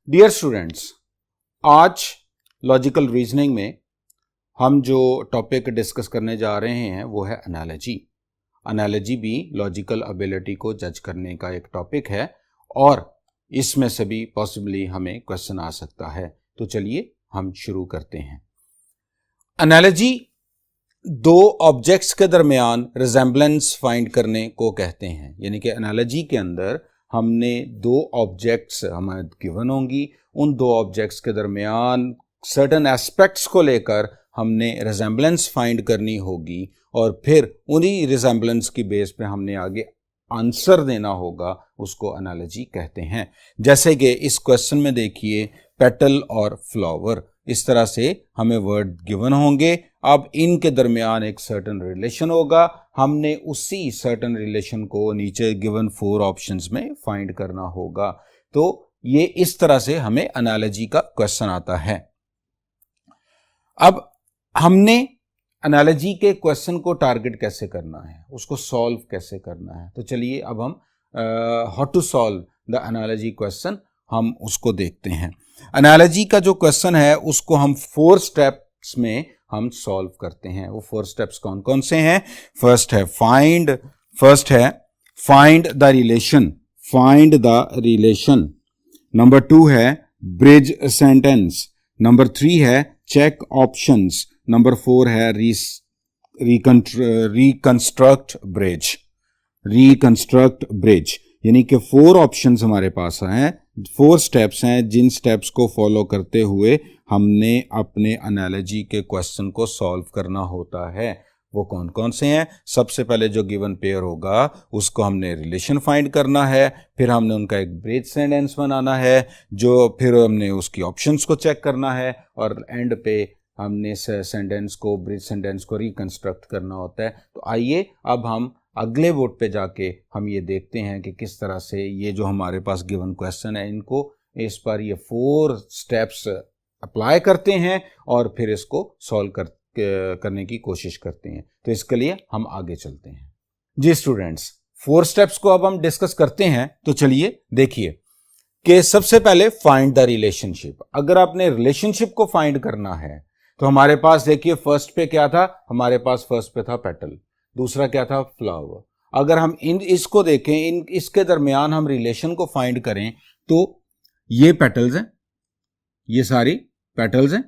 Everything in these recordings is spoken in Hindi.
डियर स्टूडेंट्स, आज लॉजिकल रीजनिंग में हम जो टॉपिक डिस्कस करने जा रहे हैं वो है एनालॉजी। एनालॉजी भी लॉजिकल एबिलिटी को जज करने का एक टॉपिक है और इसमें से भी पॉसिबली हमें क्वेश्चन आ सकता है। तो चलिए हम शुरू करते हैं। एनालॉजी दो ऑब्जेक्ट्स के दरमियान रिजेम्बलेंस फाइंड करने को कहते हैं, यानी कि एनालॉजी के अंदर हमने दो ऑब्जेक्ट्स हमें गिवन होंगी, उन दो ऑब्जेक्ट्स के दरमियान सर्टेन एस्पेक्ट्स को लेकर हमने रिजेम्बलेंस फाइंड करनी होगी और फिर उन्हीं रिजेम्बलेंस की बेस पे हमने आगे आंसर देना होगा, उसको एनालॉजी कहते हैं। जैसे कि इस क्वेश्चन में देखिए, पेटल और फ्लावर, इस तरह से हमें वर्ड गिवन होंगे। अब इनके दरमियान एक सर्टेन रिलेशन होगा, हमने उसी सर्टेन रिलेशन को नीचे गिवन 4 ऑप्शंस में फाइंड करना होगा। तो ये इस तरह से हमें एनालॉजी का क्वेश्चन आता है। अब हमने एनालॉजी के क्वेश्चन को टारगेट कैसे करना है, उसको सॉल्व कैसे करना है, तो चलिए अब हम how to solve the analogy question हम उसको देखते हैं। एनालॉजी का जो क्वेश्चन है उसको हम 4 स्टेप्स में हम सॉल्व करते हैं। वो 4 स्टेप्स कौन कौन से हैं? फर्स्ट है फाइंड द रिलेशन, नंबर 2 है ब्रिज सेंटेंस, नंबर 3 है चेक ऑप्शंस, नंबर 4 है रिकंस्ट्रक्ट ब्रिज। यानी कि 4 ऑप्शंस हमारे पास हैं, 4 स्टेप्स हैं जिन स्टेप्स को फॉलो करते हुए हमने अपने एनालॉजी के क्वेश्चन को सॉल्व करना होता है। वो कौन कौन से हैं? सबसे पहले जो गिवन पेयर होगा उसको हमने रिलेशन फाइंड करना है, फिर हमने उनका एक ब्रिज सेंटेंस बनाना है, जो फिर हमने उसकी ऑप्शंस को चेक करना है और एंड पे हमने ब्रिज सेंटेंस को रिकंस्ट्रक्ट करना होता है। तो आइए अब हम अगले बोर्ड पे जाके हम ये देखते हैं कि किस तरह से ये जो हमारे पास गिवन क्वेश्चन है इनको इस पर ये 4 स्टेप्स अप्लाई करते हैं और फिर इसको सॉल्व करने की कोशिश करते हैं। तो इसके लिए हम आगे चलते हैं। जी स्टूडेंट्स, 4 स्टेप्स को अब हम डिस्कस करते हैं। तो चलिए देखिए कि सबसे पहले फाइंड द रिलेशनशिप। अगर आपने रिलेशनशिप को फाइंड करना है तो हमारे पास देखिए फर्स्ट पे क्या था, हमारे पास फर्स्ट पे था पेटल, दूसरा क्या था फ्लावर। अगर हम इसको देखें, इसके दरमियान हम रिलेशन को फाइंड करें तो ये पेटल्स हैं, ये सारी पेटल्स हैं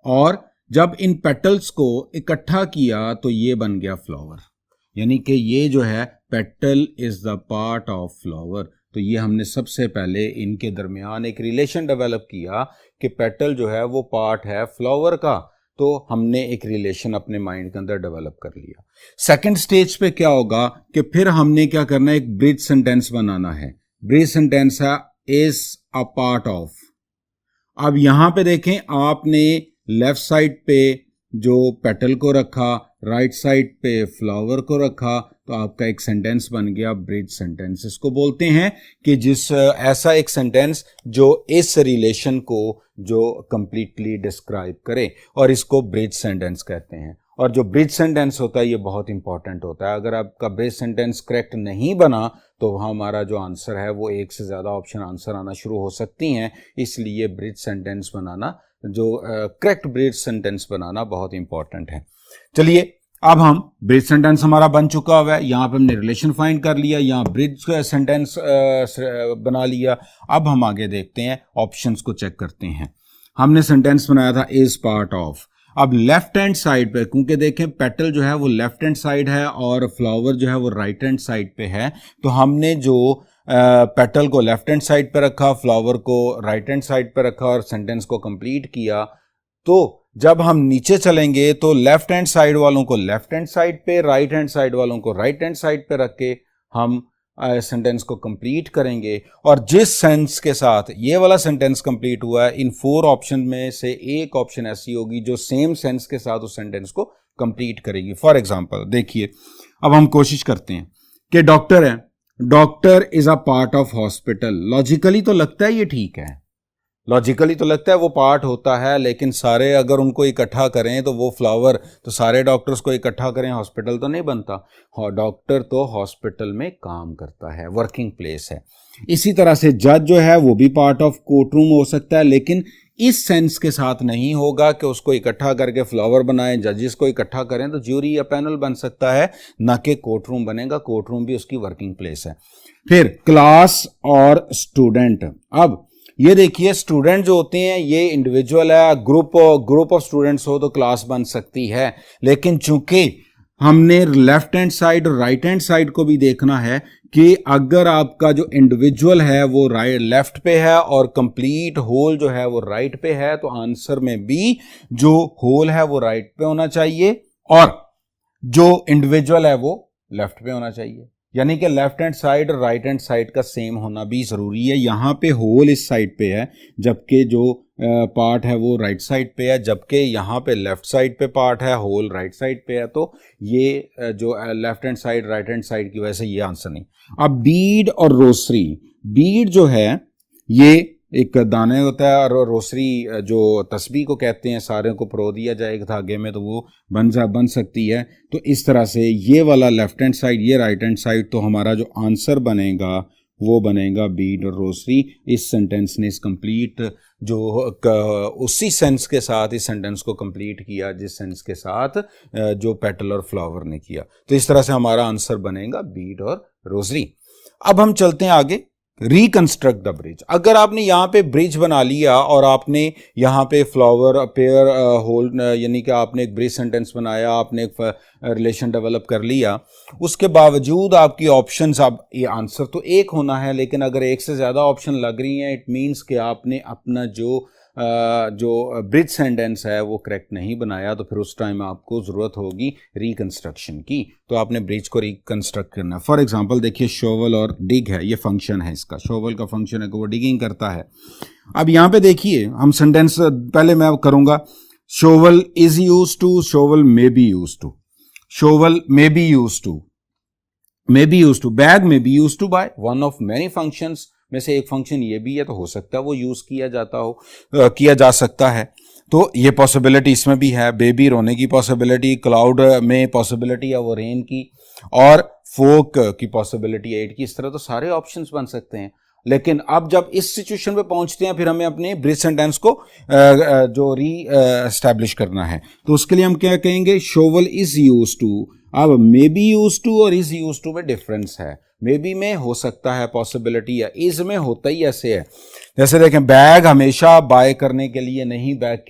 और जब इन पेटल्स को इकट्ठा किया तो ये बन गया फ्लावर। यानी कि ये जो है petal is the part of flower. तो ये हमने सबसे पहले इनके दरमियान एक रिलेशन डेवलप किया कि पेटल जो है वो पार्ट है फ्लावर का, तो हमने एक रिलेशन अपने माइंड के अंदर डेवलप कर लिया। सेकंड स्टेज पे क्या होगा कि फिर हमने क्या करना है, एक ब्रिज सेंटेंस बनाना है। ब्रिज सेंटेंस है इज अ पार्ट ऑफ। अब यहां पे देखें, आपने लेफ्ट साइड पे जो पेटल को रखा, राइट साइड पे फ्लावर को रखा, तो आपका एक सेंटेंस बन गया ब्रिज सेंटेंस। इसको बोलते हैं कि ऐसा एक सेंटेंस जो इस रिलेशन को जो कंप्लीटली डिस्क्राइब करे, और इसको ब्रिज सेंटेंस कहते हैं। और जो ब्रिज सेंटेंस होता है ये बहुत इंपॉर्टेंट होता है। अगर आपका ब्रिज सेंटेंस करेक्ट नहीं बना तो हमारा जो आंसर है वो एक से ज़्यादा ऑप्शन आंसर आना शुरू हो सकती हैं। इसलिए ब्रिज सेंटेंस बनाना, जो करेक्ट ब्रिज सेंटेंस बनाना बहुत इंपॉर्टेंट है। चलिए अब हम ब्रिज सेंटेंस हमारा बन चुका हुआ है, यहाँ पे हमने रिलेशन फाइंड कर लिया, यहाँ ब्रिज सेंटेंस बना लिया। अब हम आगे देखते हैं, ऑप्शंस को चेक करते हैं। हमने सेंटेंस बनाया था इज पार्ट ऑफ। अब लेफ्ट हैंड साइड पे, क्योंकि देखें पेटल जो है वो लेफ्ट हैंड साइड है और फ्लावर जो है वो राइट हैंड साइड पे है, तो हमने जो पेटल को लेफ्ट हैंड साइड पे रखा, फ्लावर को राइट हैंड साइड पे रखा और सेंटेंस को कंप्लीट किया। तो जब हम नीचे चलेंगे तो लेफ्ट हैंड साइड वालों को लेफ्ट हैंड साइड पे, राइट हैंड साइड वालों को राइट हैंड साइड पे रख के हम सेंटेंस को कंप्लीट करेंगे। और जिस सेंस के साथ ये वाला सेंटेंस कंप्लीट हुआ है, इन 4 ऑप्शन में से एक ऑप्शन ऐसी होगी जो सेम सेंस के साथ उस सेंटेंस को कंप्लीट करेगी। फॉर एग्जांपल देखिए, अब हम कोशिश करते हैं कि डॉक्टर है, doctor is a part of hospital. Logically तो लगता है ये ठीक है, लॉजिकली तो लगता है वो पार्ट होता है, लेकिन सारे अगर उनको इकट्ठा करें तो वो फ्लावर, तो सारे डॉक्टर्स को इकट्ठा करें, हॉस्पिटल तो नहीं बनता। डॉक्टर तो हॉस्पिटल में काम करता है, वर्किंग प्लेस है। इसी तरह से जज जो है वो भी पार्ट ऑफ कोर्ट रूम हो सकता है, लेकिन इस सेंस के साथ नहीं होगा कि उसको इकट्ठा करके फ्लावर बनाएं, जजेस को इकट्ठा करें तो ज्यूरी या पैनल बन सकता है, ना कि कोर्ट रूम बनेगा। कोर्ट रूम भी उसकी वर्किंग प्लेस है। फिर क्लास और स्टूडेंट। अब ये देखिए, स्टूडेंट जो होते हैं ये इंडिविजुअल है, ग्रुप ऑफ स्टूडेंट्स हो तो क्लास बन सकती है, लेकिन चूंकि हमने लेफ्ट हैंड साइड और राइट हैंड साइड को भी देखना है कि अगर आपका जो इंडिविजुअल है वो राइट लेफ्ट पे है और कंप्लीट होल जो है वो राइट पे है, तो आंसर में भी जो होल है वो राइट पे होना चाहिए और जो इंडिविजुअल है वो लेफ्ट पे होना चाहिए। यानी कि लेफ्ट हैंड साइड और राइट हैंड साइड का सेम होना भी जरूरी है। यहां पे होल इस साइड पे है, जबकि जो पार्ट है वो राइट साइड पे है, जबकि यहाँ पे लेफ्ट साइड पे पार्ट है, होल राइट साइड पे है। तो ये जो left hand side right hand side की वजह से ये आंसर नहीं। अब बीड और रोसरी। बीड जो है ये एक दाने होता है और रोसरी जो तस्बीह को कहते हैं, सारे को परो दिया जाए एक धागे में तो वो बन सकती है। तो इस तरह से ये वाला लेफ्ट हैंड साइड, ये राइट हैंड साइड, तो हमारा जो आंसर बनेगा वो बनेगा बीड और रोसरी। इस सेंटेंस ने इस कंप्लीट जो उसी सेंस के साथ इस सेंटेंस को कंप्लीट किया जिस सेंस के साथ जो पेटल और फ्लावर ने किया। तो इस तरह से हमारा आंसर बनेगा बीड और रोसरी। अब हम चलते हैं आगे, रिकंस्ट्रक्ट द ब्रिज। अगर आपने यहाँ पे ब्रिज बना लिया और आपने यहाँ पे फ्लावर पेयर होल यानी कि आपने एक ब्रिज सेंटेंस बनाया, आपने एक रिलेशन डेवलप कर लिया, उसके बावजूद आपकी ऑप्शंस, अब ये आंसर तो एक होना है, लेकिन अगर एक से ज़्यादा ऑप्शन लग रही हैं, इट मीन्स कि आपने अपना जो ब्रिज सेंटेंस है वो करेक्ट नहीं बनाया, तो फिर उस टाइम आपको ज़रूरत होगी रिकंस्ट्रक्शन की। तो आपने ब्रिज को रिकंस्ट्रक्ट करना है। फॉर एग्जांपल देखिए, शोवल और डिग है, ये फंक्शन है इसका। शोवल का फंक्शन है कि वो डिगिंग करता है। अब यहाँ पे देखिए, हम सेंटेंस पहले मैं करूँगा, shovel is use to, shovel may be use to, shovel may be use to, may be use to, bag may be use to by one of many functions में से एक फंक्शन ये भी है, तो हो सकता है वो यूज किया जा सकता है। तो ये पॉसिबिलिटी इसमें भी है। बेबी रोने की पॉसिबिलिटी, क्लाउड में पॉसिबिलिटी है वो रेन की, और फोक की पॉसिबिलिटी है 8 की। इस तरह तो सारे ऑप्शंस बन सकते हैं। लेकिन अब जब इस सिचुएशन पे पहुंचते हैं, फिर हमें अपने ब्रिज सेंटेंस को जो री एस्टैब्लिश करना है, तो उसके लिए हम क्या कहेंगे, शोवल इज यूज टू। अब मे बी यूज टू और इज यूज टू में डिफरेंस है। मे बी में हो सकता है पॉसिबिलिटी है, इज में होता ही ऐसे है। जैसे देखें, बैग हमेशा बाय करने के लिए नहीं, बैग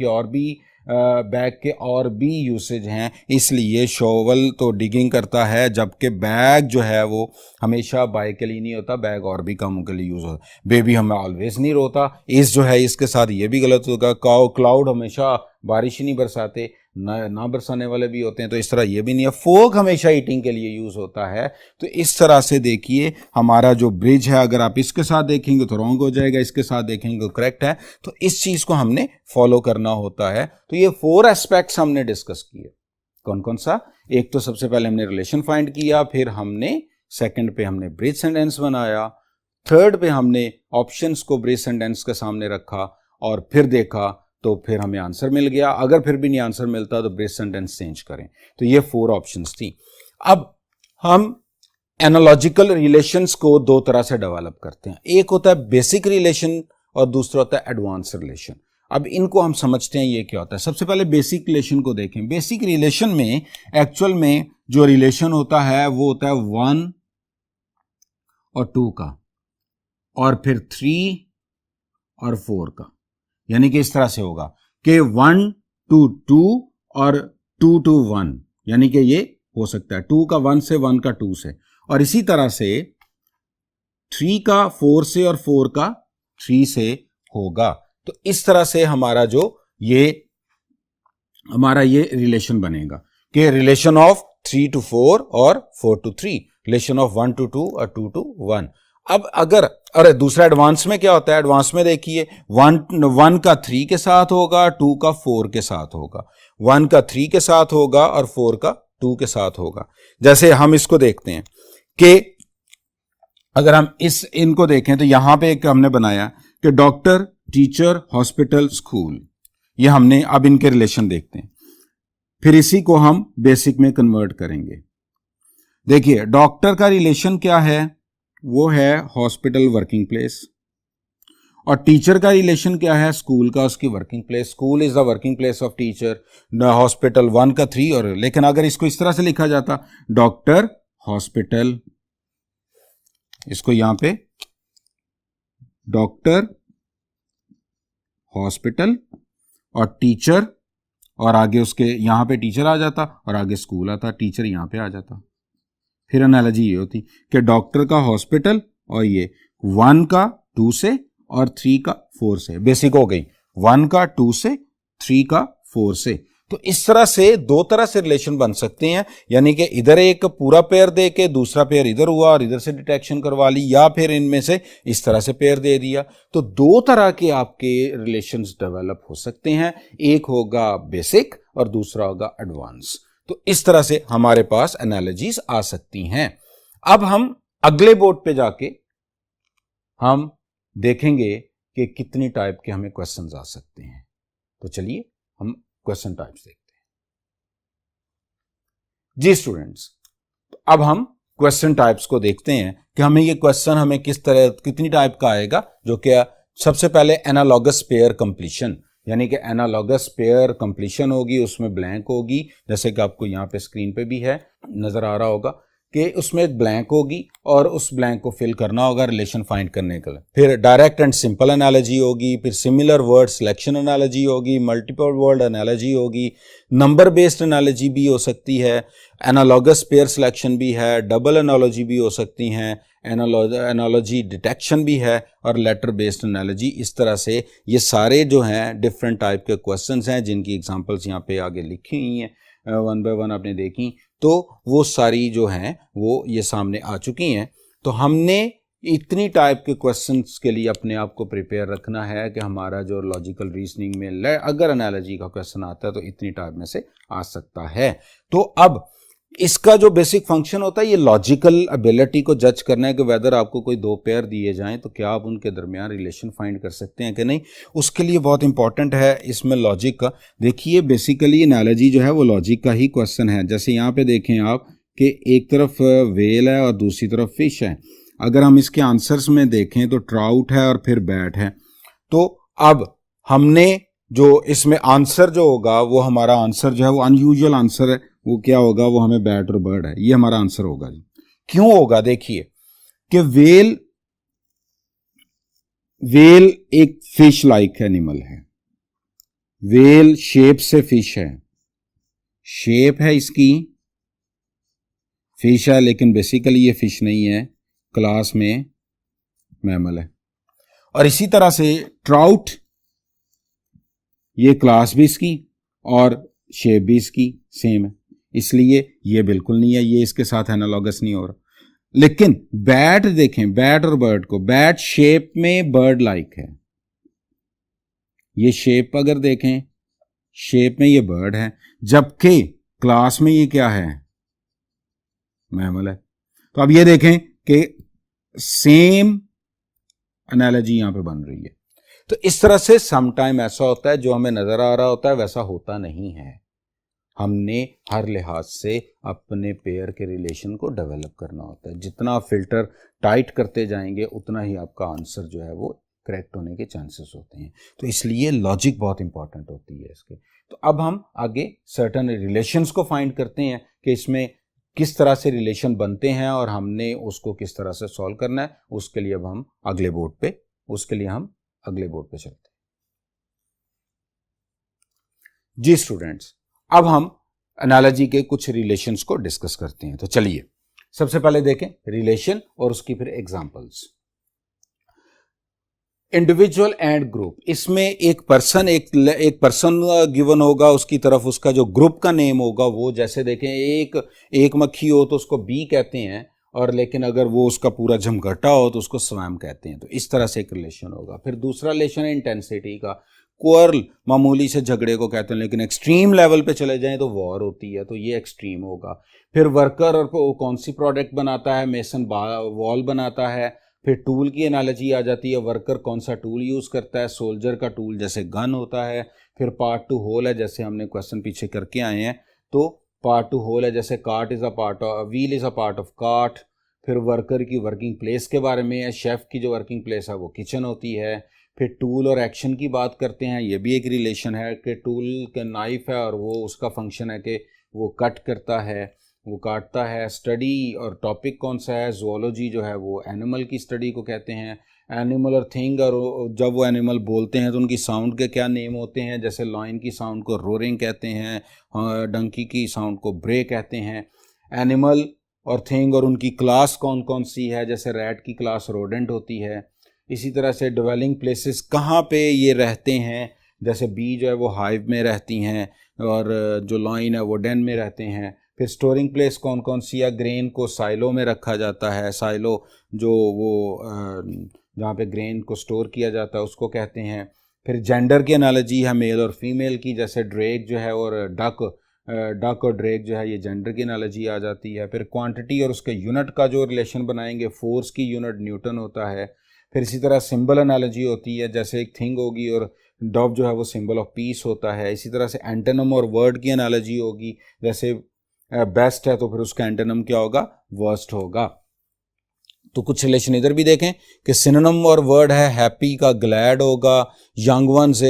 के और भी यूसेज हैं, इसलिए शोवल तो डिगिंग करता है, जबकि बैग जो है वो हमेशा बाय के लिए नहीं होता, बैग और भी कामों के लिए यूज होता है। बेबी हमें ऑलवेज नहीं रोता, इस जो है इसके साथ ये भी गलत होगा। क्लाउड हमेशा बारिश ही नहीं बरसाते, ना बरसाने वाले भी होते हैं, तो इस तरह ये भी नहीं है। फोक हमेशा ईटिंग के लिए यूज होता है। तो इस तरह से देखिए, हमारा जो ब्रिज है, अगर आप इसके साथ देखेंगे तो रॉन्ग हो जाएगा, इसके साथ देखेंगे तो करेक्ट है। तो इस चीज को हमने फॉलो करना होता है। तो ये 4 एस्पेक्ट्स हमने डिस्कस किए। कौन कौन सा? एक तो सबसे पहले हमने रिलेशन फाइंड किया, फिर हमने सेकंड पे हमने ब्रिज सेंटेंस बनाया, थर्ड पे हमने ऑप्शंस को ब्रिज सेंटेंस के सामने रखा और फिर देखा तो फिर हमें आंसर मिल गया। अगर फिर भी नहीं आंसर मिलता तो ब्रिज सेंटेंस चेंज करें। तो ये 4 ऑप्शंस थी। अब हम एनालॉजिकल रिलेशंस को 2 तरह से डेवलप करते हैं। एक होता है बेसिक रिलेशन और दूसरा होता है एडवांस रिलेशन। अब इनको हम समझते हैं ये क्या होता है। सबसे पहले बेसिक रिलेशन को देखें। बेसिक रिलेशन में एक्चुअल में जो रिलेशन होता है वो होता है 1 और 2 का, और फिर 3 और 4 का। यानी कि इस तरह से होगा कि 1 to 2 और 2 to 1, यानी कि ये हो सकता है 2 का 1 से, 1 का 2 से, और इसी तरह से 3 का 4 से और 4 का 3 से होगा। तो इस तरह से हमारा ये रिलेशन बनेगा कि रिलेशन ऑफ 3 to 4 और 4 to 3, रिलेशन ऑफ 1 to 2 और 2 to 1। अब अरे दूसरा एडवांस में क्या होता है? एडवांस में देखिए 1 का 3 के साथ होगा, 2 का 4 के साथ होगा, 1 का 3 के साथ होगा और 4 का 2 के साथ होगा। जैसे हम इसको देखते हैं कि अगर हम इनको देखें तो यहां पे एक हमने बनाया कि डॉक्टर, टीचर, हॉस्पिटल, स्कूल, ये हमने अब इनके रिलेशन देखते हैं। फिर इसी को हम बेसिक में कन्वर्ट करेंगे। देखिए डॉक्टर का रिलेशन क्या है, वो है हॉस्पिटल वर्किंग प्लेस, और टीचर का रिलेशन क्या है, स्कूल का उसकी working place. School is the working place of teacher, hospital 1 का 3। और लेकिन अगर इसको इस तरह से लिखा जाता, डॉक्टर, हॉस्पिटल, इसको यहां पे डॉक्टर, हॉस्पिटल और टीचर, और आगे उसके यहां पे टीचर आ जाता और आगे स्कूल आता, टीचर यहां पे आ जाता। फिर एनालॉजी ये होती कि डॉक्टर का हॉस्पिटल और ये 1 का 2 से और 3 का 4 से, बेसिक हो गई 1 का 2 से, 3 का 4 से। तो इस तरह से दो तरह से रिलेशन बन सकते हैं, यानी कि इधर एक पूरा पेयर दे के दूसरा पेयर इधर हुआ और इधर से डिटेक्शन करवा ली, या फिर इनमें से इस तरह से पेयर दे दिया। तो दो तरह के आपके रिलेशंस डेवलप हो सकते हैं, एक होगा बेसिक और दूसरा होगा एडवांस। तो इस तरह से हमारे पास एनालॉजीज आ सकती हैं। अब हम अगले बोर्ड पे जाके हम देखेंगे कि कितनी टाइप के हमें क्वेश्चंस आ सकते हैं। तो चलिए हम क्वेश्चन टाइप्स देखते हैं। जी स्टूडेंट्स, अब हम क्वेश्चन टाइप्स को देखते हैं कि हमें ये क्वेश्चन हमें किस तरह कितनी टाइप का आएगा। जो कि सबसे पहले एनालॉगस पेयर कंप्लीशन, यानी कि एनालॉगस पेयर कंप्लीशन होगी, उसमें ब्लैंक होगी, जैसे कि आपको यहाँ पे स्क्रीन पे भी है नजर आ रहा होगा कि उसमें एक ब्लैंक होगी और उस ब्लैंक को फिल करना होगा रिलेशन फाइंड करने के लिए। फिर डायरेक्ट एंड सिंपल एनालॉजी होगी, फिर सिमिलर वर्ड सिलेक्शन एनालॉजी होगी, मल्टीपल वर्ड एनालॉजी होगी, नंबर बेस्ड एनालॉजी भी हो सकती है, एनालॉगस पेयर सिलेक्शन भी है, डबल एनालॉजी भी हो सकती हैं, एनालॉजी डिटेक्शन भी है, और लेटर बेस्ड एनालॉजी। इस तरह से ये सारे जो हैं डिफरेंट टाइप के क्वेश्चंस हैं, जिनकी एग्जांपल्स यहाँ पे आगे लिखी हुई हैं, 1 बाय 1 आपने देखी। तो वो सारी जो हैं वो ये सामने आ चुकी हैं। तो हमने इतनी टाइप के क्वेश्चंस के लिए अपने आप को प्रिपेयर रखना है कि हमारा जो लॉजिकल रीजनिंग में अगर एनालॉजी का क्वेश्चन आता है तो इतनी टाइप में से आ सकता है। तो अब इसका जो बेसिक फंक्शन होता है, ये लॉजिकल एबिलिटी को जज करना है कि वेदर आपको कोई दो पेयर दिए जाएं तो क्या आप उनके दरमियान रिलेशन फाइंड कर सकते हैं कि नहीं। उसके लिए बहुत इंपॉर्टेंट है इसमें लॉजिक का। देखिए बेसिकली एनालॉजी जो है वो लॉजिक का ही क्वेश्चन है। जैसे यहाँ पे देखें आप कि एक तरफ वेल है और दूसरी तरफ फिश है। अगर हम इसके आंसर्स में देखें तो ट्राउट है और फिर बैट है। तो अब हमने जो इसमें आंसर जो होगा वो हमारा आंसर जो है वो अनयूजुअल आंसर है, वो क्या होगा, वो हमें बैट और बर्ड है, ये हमारा आंसर होगा जी। क्यों होगा, देखिए कि वेल एक फिश लाइक एनिमल है। वेल शेप से फिश है, शेप है इसकी फिश है, लेकिन बेसिकली ये फिश नहीं है, क्लास में मैमल है। और इसी तरह से ट्राउट, ये क्लास भी इसकी और शेप भी इसकी सेम है, इसलिए ये बिल्कुल नहीं है, ये इसके साथ एनालॉगस नहीं हो रहा। लेकिन बैट देखें, बैट और बर्ड को, बैट शेप में बर्ड लाइक है, ये शेप अगर देखें शेप में ये बर्ड है, जबकि क्लास में ये क्या है, मैमल है। तो अब ये देखें कि सेम एनालॉजी यहां पे बन रही है। तो इस तरह से समटाइम ऐसा होता है जो हमें नजर आ रहा होता है वैसा होता नहीं है। हमने हर लिहाज से अपने पेयर के रिलेशन को डेवलप करना होता है। जितना आप फिल्टर टाइट करते जाएंगे उतना ही आपका आंसर जो है वो करेक्ट होने के चांसेस होते हैं। तो इसलिए लॉजिक बहुत इंपॉर्टेंट होती है इसके। तो अब हम आगे सर्टन रिलेशंस को फाइंड करते हैं कि इसमें किस तरह से रिलेशन बनते हैं और हमने उसको किस तरह से सॉल्व करना है। उसके लिए अब हम अगले बोर्ड पे चलते हैं। जी स्टूडेंट्स, अब हम एनालॉजी के कुछ रिलेशंस को डिस्कस करते हैं। तो चलिए सबसे पहले देखें रिलेशन और उसकी फिर एग्जांपल्स। इंडिविजुअल एंड ग्रुप, इसमें एक पर्सन गिवन होगा, उसकी तरफ उसका जो ग्रुप का नेम होगा वो, जैसे देखें एक मक्खी हो तो उसको बी कहते हैं, और लेकिन अगर वो उसका पूरा झमघटा हो तो उसको स्वैम कहते हैं। तो इस तरह से एक रिलेशन होगा। फिर दूसरा रिलेशन है इंटेंसिटी का। क्वार्ल मामूली से झगड़े को कहते हैं, लेकिन एक्सट्रीम लेवल पे चले जाएं तो वॉर होती है, तो ये एक्सट्रीम होगा। फिर वर्कर और कौन सी प्रोडक्ट बनाता है, मेसन वॉल बनाता है, फिर टूल की एनालॉजी आ जाती है, वर्कर कौन सा टूल यूज़ करता है, सोल्जर का टूल जैसे गन होता है। फिर पार्ट टू होल है, जैसे हमने क्वेश्चन पीछे करके आए हैं, तो पार्ट टू होल है, जैसे cart is a part of wheel is a part of cart. फिर वर्कर की वर्किंग प्लेस के बारे में है, शेफ़ की जो वर्किंग प्लेस है वो किचन होती है। फिर टूल और एक्शन की बात करते हैं, ये भी एक रिलेशन है कि टूल का नाइफ है और वो उसका फंक्शन है कि वो कट करता है, वो काटता है। स्टडी और टॉपिक कौन सा है, ज़ूलॉजी जो है वो एनिमल की स्टडी को कहते हैं। एनिमल और थिंग, और जब वो एनिमल बोलते हैं तो उनकी साउंड के क्या नेम होते हैं, जैसे लॉयन की साउंड को रोरिंग कहते हैं, डंकी की साउंड को ब्रे कहते हैं। एनिमल और थिंग और उनकी क्लास कौन कौन सी है, जैसे रैट की क्लास रोडेंट होती है। इसी तरह से डिवेलिंग प्लेसेस कहाँ पे ये रहते हैं, जैसे बी जो है वो हाइव में रहती हैं और जो लॉइन है वो डेन में रहते हैं। फिर स्टोरिंग प्लेस कौन कौन सी है, ग्रेन को साइलो में रखा जाता है, साइलो जो वो जहाँ पे ग्रेन को स्टोर किया जाता है उसको कहते हैं। फिर जेंडर की एनालॉजी है मेल और फीमेल की, जैसे ड्रेक जो है और डक और ड्रेक जो है, ये जेंडर की एनालॉजी आ जाती है। फिर क्वांटिटी और उसके यूनिट का जो रिलेशन बनाएंगे, फोर्स की यूनिट न्यूटन होता है। फिर इसी तरह सिंबल एनालॉजी होती है, जैसे एक थिंग होगी और डॉव जो है वो सिंबल ऑफ पीस होता है। इसी तरह से एंटोनिम और वर्ड की एनालॉजी होगी, जैसे बेस्ट है तो फिर उसका एंटोनिम क्या होगा, वर्स्ट होगा। तो कुछ रिलेशन इधर भी देखें कि सिनोनिम और वर्ड है, हैप्पी का ग्लैड होगा, यंग वंस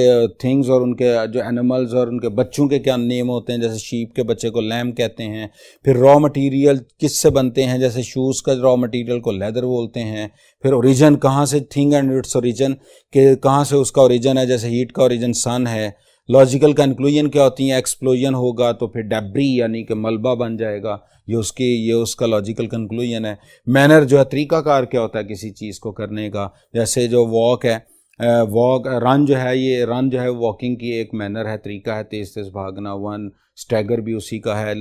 थिंग्स और उनके जो एनिमल्स और उनके बच्चों के क्या नेम होते हैं, जैसे शीप के बच्चे को लैम कहते हैं। फिर रॉ मटेरियल किससे बनते हैं, जैसे शूज़ का रॉ मटेरियल को लेदर बोलते हैं। फिर ओरिजिन कहाँ से, थिंग एंड इट्स ओरिजिन के कहाँ से उसका ओरिजिन है, जैसे हीट का ओरिजिन सन है। लॉजिकल कंक्लूजन क्या होती है, एक्सप्लोजन होगा तो फिर डेब्री यानी कि मलबा बन जाएगा, ये उसका लॉजिकल कंक्लूजन है। मैनर जो है, तरीकाकार क्या होता है किसी चीज़ को करने का, जैसे जो वॉक है, रन जो है, ये रन जो है वॉकिंग की एक मैनर है, तरीका है, तेज़ तेज़ भागना। वन स्टैगर भी उसी का है।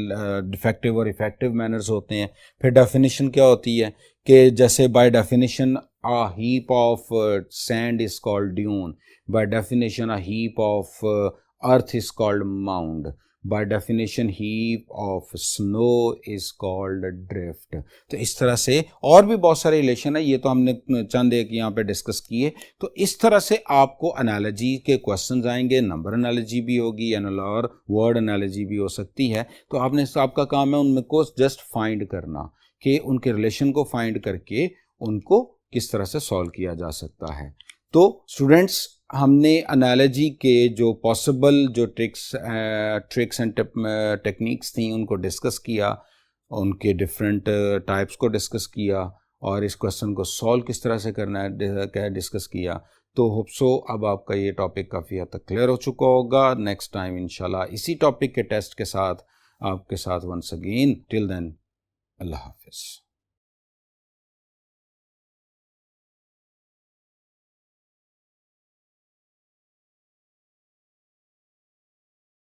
डिफेक्टिव और इफेक्टिव मैनर्स होते हैं। फिर डेफिनेशन क्या होती है कि जैसे by definition a heap of sand is called dune, by definition a heap of earth is called mound, by definition heap of snow is called drift. तो इस तरह से और भी बहुत सारे रिलेशन है, ये तो हमने चंद एक यहाँ पे डिस्कस किए। तो इस तरह से आपको एनालॉजी के क्वेश्चंस आएंगे, नंबर एनालॉजी भी होगी, और वर्ड एनालॉजी भी हो सकती है। तो आपका काम है उनको जस्ट फाइंड करना कि उनके रिलेशन को फाइंड करके उनको किस तरह से सॉल्व किया जा सकता है। तो स्टूडेंट्स, हमने एनालॉजी के जो पॉसिबल जो ट्रिक्स एंड टेक्निक्स थी उनको डिस्कस किया, उनके डिफरेंट टाइप्स को डिस्कस किया, और इस क्वेश्चन को सॉल्व किस तरह से करना है डिस्कस किया। तो होप सो अब आपका ये टॉपिक काफ़ी हद तक क्लियर हो चुका होगा। नेक्स्ट टाइम इंशाल्लाह इसी टॉपिक के टेस्ट के साथ आपके साथ वंस अगेन। टिल देन, अल्लाह हाफिज़।